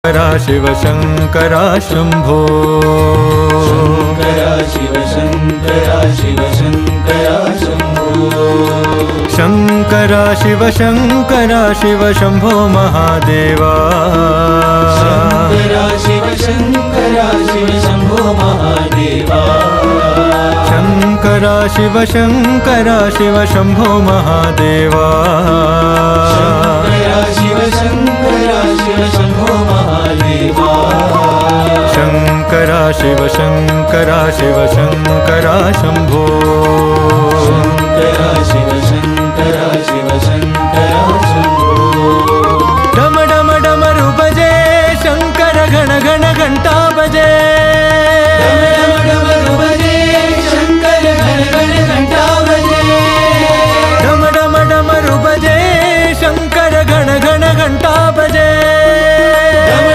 शङ्करा शिव शङ्करा शम्भो शङ्करा शिव शङ्करा शिव शङ्करा शम्भो शङ्करा शिव शङ्करा शिव शम्भो महादेवा शङ्करा शिव शङ्करा शिव शम्भो महादेवा शङ्करा शिव शङ्करा शिव शम्भो महादेवा शङ्करा शिव शङ्करा शिव शम्भो महादेवा शङ्करा शिव शङ्करा शिव शङ्करा शम्भो शङ्करा शिव शङ्करा शिव शङ्करा शम्भो डम डम डमरु बजे शङ्कर घन घन घण्टा बजे